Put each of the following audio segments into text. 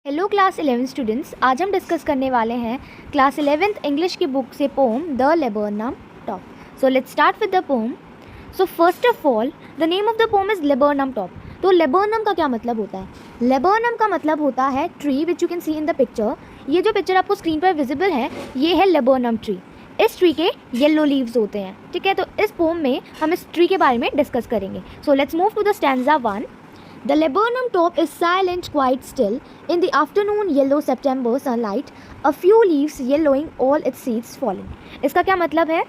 Hello class 11 students, आज हम discuss करने वाले हैं क्लास 11th इंग्लिश की बुक से poem the laburnum top. So let's start with the poem. So first of all the name of the poem is laburnum top. तो laburnum का क्या मतलब होता है? लेबरनम का मतलब होता है tree which you can see in the picture. ये जो पिक्चर आपको स्क्रीन पर विजिबल है ये है लेबरनम ट्री। इस ट्री के येलो लीव्स होते हैं, ठीक है। तो इस पोम में हम इस ट्री के बारे में डिस्कस करेंगे। So let's move to the stanza 1। The laburnum top is silent, quite still. In the afternoon yellow September sunlight, a few leaves yellowing, all its seeds fallen. इसका क्या मतलब है?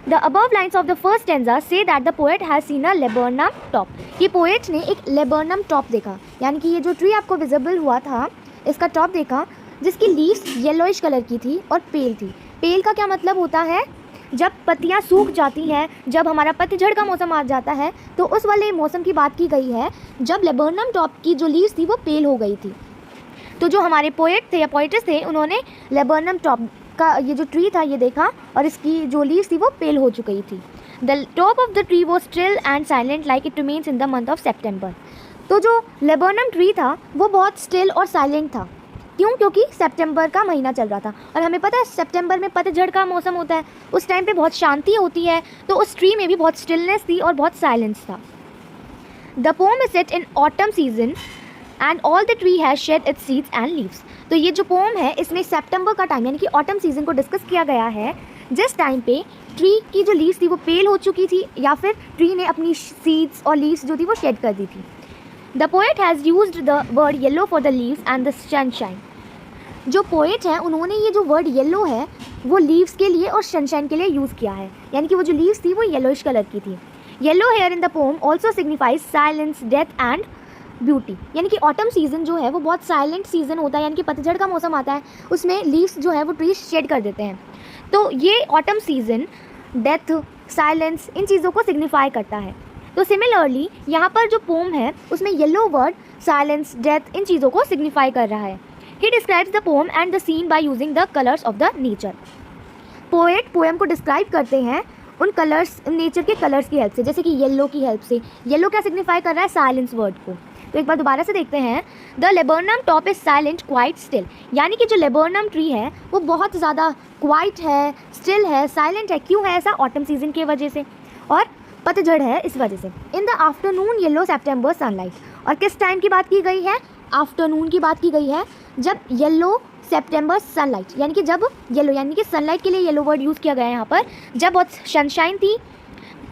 The above lines of the first stanza say that the poet has seen a laburnum top. ये poet ने एक laburnum top देखा, यानी कि ये जो ट्री आपको विजिबल हुआ था इसका टॉप देखा, जिसकी लीव्स येलोइश कलर की थी और पेल थी। पेल का क्या मतलब होता है? जब पत्तियां सूख जाती हैं, जब हमारा पतझड़ का मौसम आ जाता है, तो उस वाले मौसम की बात की गई है जब लेबरनम टॉप की जो लीव्स थी वो पेल हो गई थी। तो जो हमारे पोएट थे या पोएटिस थे उन्होंने लेबरनम टॉप का ये जो ट्री था ये देखा और इसकी जो लीव्स थी वो पेल हो चुकी थी। The top of the tree was still and silent like it remains in the month of September. तो जो लेबरनम ट्री था वो बहुत स्टिल और साइलेंट था। क्यों? क्योंकि सितंबर का महीना चल रहा था और हमें पता है सितंबर में पतझड़ का मौसम होता है, उस टाइम पे बहुत शांति होती है। तो उस ट्री में भी बहुत स्टिलनेस थी और बहुत साइलेंस था। The poem is set in autumn season and all the tree has shed its seeds and leaves. तो ये जो पोम है इसमें सितंबर का टाइम यानी कि ऑटम सीजन को डिस्कस किया गया है, जिस टाइम पे ट्री की जो लीव्स थी वो पेल हो चुकी थी या फिर ट्री ने अपनी सीड्स और लीव्स जो थी वो शेड कर दी थी। The poet has used the word yellow for the leaves and the sunshine. जो पोएट है उन्होंने ये जो वर्ड येलो है वो लीव्स के लिए और सनशाइन के लिए यूज़ किया है, यानी कि वो जो लीव्स थी वो येलोइश कलर की थी। Yellow here in the pome also signifies silence, death and beauty. यानी कि ऑटम सीजन जो है वो बहुत साइलेंट सीजन होता है, यानी कि पतझड़ का मौसम आता है, उसमें लीव्स जो है वो ट्रीज शेड कर देते हैं। तो ये ऑटम सीजन डेथ, साइलेंस इन चीज़ों को सिग्निफाई करता है। तो सिमिलरली यहाँ पर जो पोम है उसमें yellow word silence, death in चीज़ों को सिग्निफाई कर रहा है। He describes the poem and the scene by using the colors of the nature. Poet poem को डिस्क्राइब करते हैं उन कलर्स, नेचर के कलर्स की हेल्प से, जैसे कि येलो की हेल्प से। येलो क्या सिग्निफाई कर रहा है? साइलेंस वर्ड को। तो एक बार दोबारा से देखते हैं। The laburnum top is silent, quite, still. यानी कि जो लेबरनम ट्री है वो बहुत ज़्यादा क्वाइट है, स्टिल है, साइलेंट है। क्यों है ऐसा? ऑटम सीजन की वजह से और पतझड़ है इस वजह से। In the afternoon yellow September sunlight. और किस टाइम की बात की गई है? आफ्टरनून की बात की गई है, जब येलो सितंबर सनलाइट, यानी कि जब येलो यानी कि सनलाइट के लिए येलो वर्ड यूज़ किया गया है यहाँ पर, जब बहुत सनशाइन थी,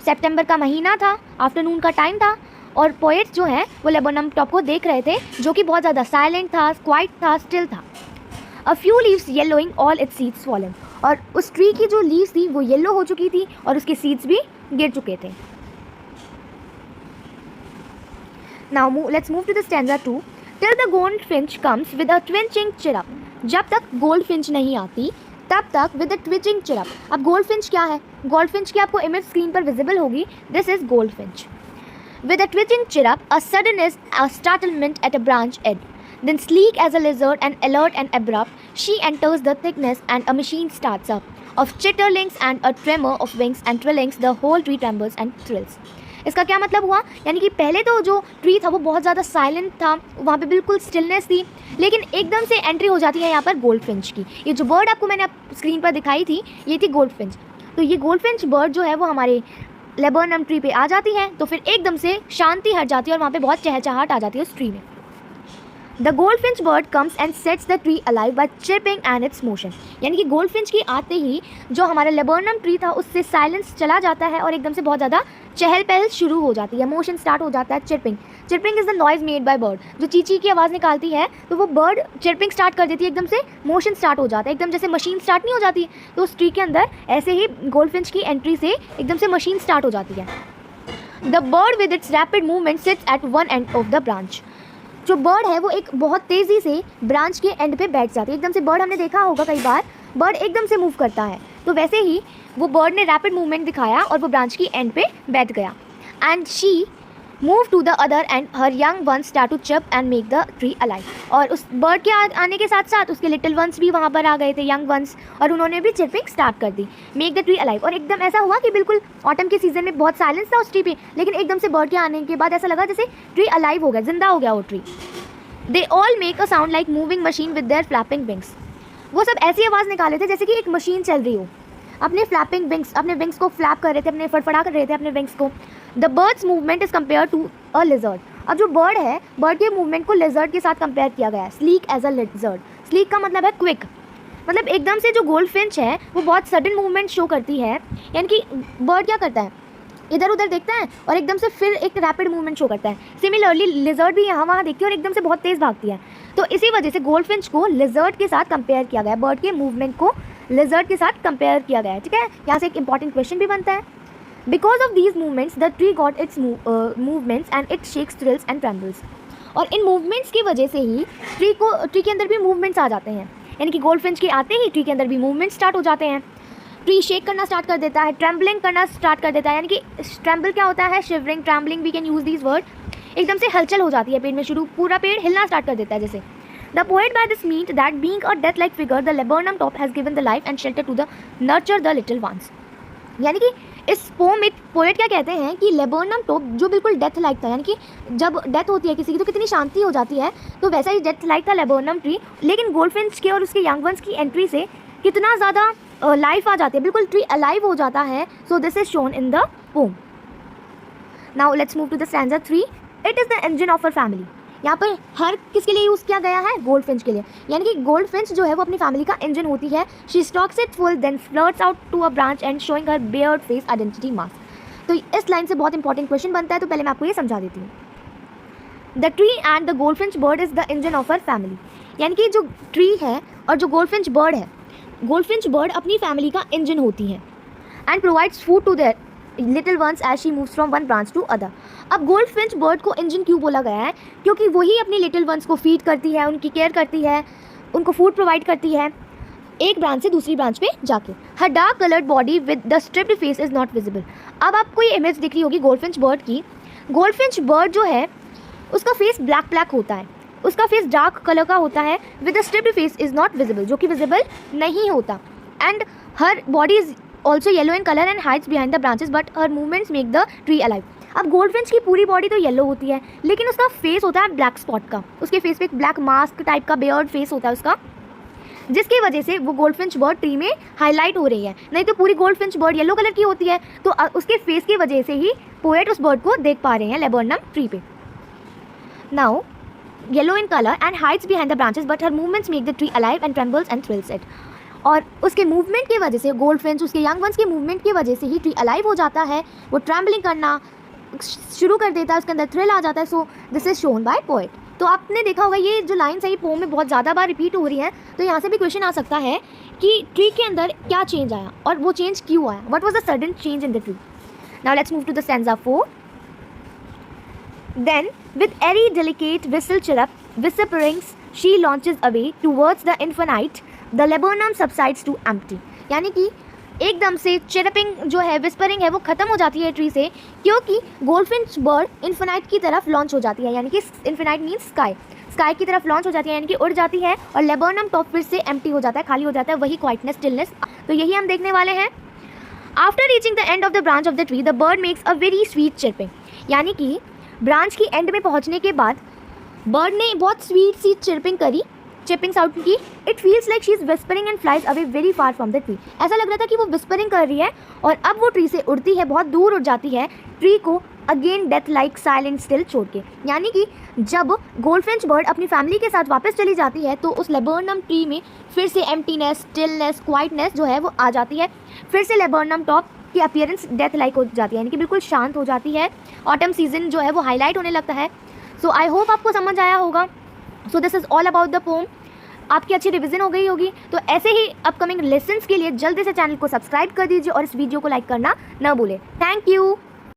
सितंबर का महीना था, आफ्टरनून का टाइम था और पोएट जो है वो लेबरनम टॉप को देख रहे थे जो कि बहुत ज़्यादा साइलेंट था, क्वाइट था, स्टिल था। A few leaves yellowing, all it's seeds fallen. और उस ट्री की जो लीव्स थी वो येलो हो चुकी थी और उसके सीड्स भी गिर चुके थे। Now let's move to the stanza 2। Till the goldfinch comes with a twitching chirrup। जब तक गोल्डफिंच नहीं आती तब तक with a twitching chirrup। अब गोल्डफिंच क्या है? गोल्डफिंच की आपको इमेज स्क्रीन पर विजिबल होगी। This is goldfinch. With a twitching chirrup, a suddenness, a startlement at a branch edge. Then sleek as a lizard and alert and abrupt, she enters the thickness and a machine starts up. Of chitterlings and a tremor of wings and trillings, the whole tree trembles and thrills। इसका क्या मतलब हुआ? यानी कि पहले तो जो tree था वो बहुत ज़्यादा साइलेंट था, वहाँ पे बिल्कुल स्टिलनेस थी, लेकिन एकदम से एंट्री हो जाती है यहाँ पर गोल्डफिंच की। ये जो बर्ड आपको मैंने स्क्रीन पर दिखाई थी ये थी गोल्डफिंच। तो ये गोल्डफिंच बर्ड जो है वो हमारे लेबरनम ट्री पे आ जाती है, तो फिर एकदम से शांति हट जाती है और वहाँ पे बहुत चहचहाहट आ जाती है उस ट्री में। The goldfinch bird comes and sets the tree alive bye chirping and it's motion. यानी कि गोल्डफिंच की आते ही जो हमारा लेबरनम ट्री था उससे साइलेंस चला जाता है और एकदम से बहुत ज़्यादा चहल पहल शुरू हो जाती है, मोशन स्टार्ट हो जाता है। Chirping, chirping is the noise made by bird. जो चीची की आवाज़ निकालती है तो वो बर्ड चिर्पिंग स्टार्ट कर देती है, एकदम से मोशन स्टार्ट हो जाता है, एकदम जैसे मशीन स्टार्ट नहीं हो जाती। तो उस ट्री के अंदर ऐसे ही गोल्डफिंच की एंट्री से एकदम से मशीन स्टार्ट हो जाती है। The bird with its rapid movement seats eight one end of the branch. जो बर्ड है वो एक बहुत तेज़ी से ब्रांच के एंड पे बैठ जाती है। एकदम से बर्ड हमने देखा होगा कई बार, बर्ड एकदम से मूव करता है, तो वैसे ही वो बर्ड ने रैपिड मूवमेंट दिखाया और वो ब्रांच की एंड पे बैठ गया। And she move to the other end her young ones start to chip and make the tree alive. और उस बर्ड के आने के साथ साथ उसके लिटिल वंस भी वहाँ पर आ गए थे, यंग वंस, और उन्होंने भी चिपिंग स्टार्ट कर दी, मेक द ट्री अलाइव। और एकदम ऐसा हुआ कि बिल्कुल ऑटम के सीजन में बहुत साइलेंस था उस ट्री पे, लेकिन एकदम से बर्ड के आने के बाद ऐसा लगा जैसे ट्री अलाइव हो गया, जिंदा हो गया वो tree. They all make a sound like moving machine with their flapping wings. वो सब ऐसी आवाज़ निकाले थे जैसे कि एक मशीन चल रही हो, अपने फ्लैपिंग विंग्स, अपने विंग्स को फ्लैप कर रहे थे, अपने फड़फड़ा कर रहे थे अपने विंग्स को। The bird's movement is compare to a lizard. अब जो बर्ड है, बर्ड के मूवमेंट को लिजर्ड के साथ कंपेयर किया गया है, sleek as a lizard. Sleek का मतलब है क्विक, मतलब एकदम से जो गोल्ड फिंच है वो बहुत सडन मूवमेंट शो करती है, यानी कि बर्ड क्या करता है, इधर उधर देखता है और एकदम से फिर एक रैपिड मूवमेंट शो करता है। सिमिलरली लिजर्ड भी यहाँ वहाँ देखती है और एकदम से बहुत तेज़ भागती है। तो इसी वजह से गोल्ड फिंच को लिजर्ड के साथ कंपेयर किया गया है, बर्ड के मूवमेंट को लिजर्ड के साथ कंपेयर किया गया है। ठीक है, यहाँ से एक इंपॉर्टेंट क्वेश्चन भी बनता है। Because of these movements the tree got its movements and it shakes, thrills and trembles. और इन मूवमेंट्स की वजह से ही ट्री के अंदर भी मूवमेंट्स आ जाते हैं, यानी कि गोल्ड फिंच के आते ही ट्री के अंदर भी मूवमेंट स्टार्ट हो जाते हैं। ट्री शेक करना स्टार्ट कर देता है, ट्रैम्बलिंग करना स्टार्ट कर देता है, यानी कि ट्रैम्बल क्या होता है, shivering, trembling, we can use these word. एकदम से हलचल हो जाती है पेड़ में, शुरू पूरा पेड़ हिलना स्टार्ट कर देता है जैसे। The poet by this meet that being a death like figure the laburnum top has given the life and shelter to the nurture the little ones. यानी कि इस पोम में पोएट क्या कहते हैं कि लेबर्नम टॉप जो बिल्कुल डेथ लाइक था, यानी कि जब डेथ होती है किसी की तो कितनी शांति हो जाती है, तो वैसा ही डेथ लाइक था लेबर्नम ट्री। लेकिन गोल्डफिंच के और उसके यंग वंस की एंट्री से कितना ज़्यादा लाइफ आ जाती है, बिल्कुल ट्री अलाइव हो जाता है। So this is shown in the poem. Now let's move to the stanza 3। It is the engine of our family. यहाँ पर हर किसके लिए यूज़ किया गया है, गोल्ड फिंच के लिए, यानी कि गोल्ड फिंच जो है वो अपनी फैमिली का इंजन होती है। She stokes it full then flirts out to a branch and showing her bared face identity mask. तो इस लाइन से बहुत इंपॉर्टेंट क्वेश्चन बनता है, तो पहले मैं आपको ये समझा देती हूँ। The tree and the goldfinch bird is the engine of her family. यानी कि जो ट्री है और जो गोल्ड फिंच बर्ड है, गोल्ड फिंच बर्ड अपनी फैमिली का इंजन होती है and provides food to their little ones as she moves from one branch to other. अब गोल्ड फिंच बर्ड को इंजन क्यों बोला गया है, क्योंकि वही अपनी लिटिल वंस को फीड करती है, उनकी केयर करती है, उनको फूड प्रोवाइड करती है एक ब्रांच से दूसरी ब्रांच पे जाके। हर dark coloured body with the striped face is not visible. अब आपको ये इमेज दिख रही होगी गोल्ड फिंच बर्ड की। गोल्ड फिंच बर्ड जो है उसका फेस ब्लैक ब्लैक होता है, उसका फेस डार्क कलर का होता है, with the striped face is not visible, जो कि विजिबल नहीं होता। And her body is also yellow in colour and hides behind the branches but her movements make the tree alive. अब goldfinch की पूरी बॉडी तो yellow होती है, लेकिन उसका फेस होता है ब्लैक स्पॉट का, उसके फेस पे एक ब्लैक मास्क टाइप का बेयर्ड फेस होता है उसका, जिसकी वजह से वो गोल्ड फिंच बर्ड ट्री में हाईलाइट हो रही है। नहीं तो पूरी gold Finch bird yellow colour की होती है, तो उसके फेस की वजह से ही पोएट उस बर्ड को देख पा रहे हैं लेबर्नम ट्री पे। Now yellow in colour and hides behind the branches but her movements make the tree alive and trembles and thrills it. और उसके मूवमेंट की वजह से गोल्ड फिंच उसके यंग वंस के मूवमेंट की वजह से ही ट्री अलाइव हो जाता है, वो ट्रैम्बलिंग करना शुरू कर देता है, उसके अंदर थ्रिल आ जाता है। So this is shown by poet. तो आपने देखा होगा ये जो लाइन्स है ये पोम में बहुत ज़्यादा बार रिपीट हो रही है, तो यहाँ से भी क्वेश्चन आ सकता है कि ट्री के अंदर क्या चेंज आया और वो चेंज क्यों आया, what was the sudden change in the tree. Now let's move to the stanza 4। Then, with airy, delicate whistle chirrup, whisperings, she launches away towards the infinite. The laburnum subsides to empty. यानी कि एकदम से chirping जो है, whispering है, वो ख़त्म हो जाती है ट्री से, क्योंकि गोल्डफिंच बर्ड इन्फिनाइट की तरफ लॉन्च हो जाती है, यानी कि इन्फिनाइट मीन्स स्काई, स्काई की तरफ लॉन्च हो जाती है, यानी कि उड़ जाती है, और लेबर्नम टॉप फिर से एम्प्टी हो जाता है, खाली हो जाता है, वही क्वाइटनेस, स्टिलनेस। तो यही हम देखने वाले हैं। After reaching the end of the branch of the tree the bird makes a very sweet chirping. यानी कि ब्रांच की एंड में पहुंचने के बाद बर्ड ने बहुत स्वीट सी चिरपिंग करी, चिपिंग साउंड की। It feels like she is whispering and flies away very far from the tree. ऐसा लग रहा था कि वो विस्परिंग कर रही है और अब वो ट्री से उड़ती है, बहुत दूर उड़ जाती है ट्री को again death like silent still छोड़ के। यानी कि जब गोल्डफिंच बर्ड अपनी फैमिली के साथ वापस चली जाती है तो उस लेबर्नम ट्री में फिर से एम्प्टीनेस, स्टिलनेस, क्वाइटनेस जो है वो आ जाती है, फिर से लेबर्नम टॉप की अपीयरेंस डेथ लाइक हो जाती है, यानी कि बिल्कुल शांत हो जाती है। ऑटम सीजन जो है वो हाईलाइट होने लगता है। सो आई होप आपको समझ आया होगा। So this is all about the pome. आपकी अच्छी रिवीजन हो गई होगी, तो ऐसे ही अपकमिंग लेसन्स के लिए जल्दी से चैनल को सब्सक्राइब कर दीजिए और इस वीडियो को लाइक करना ना भूलें। Thank you.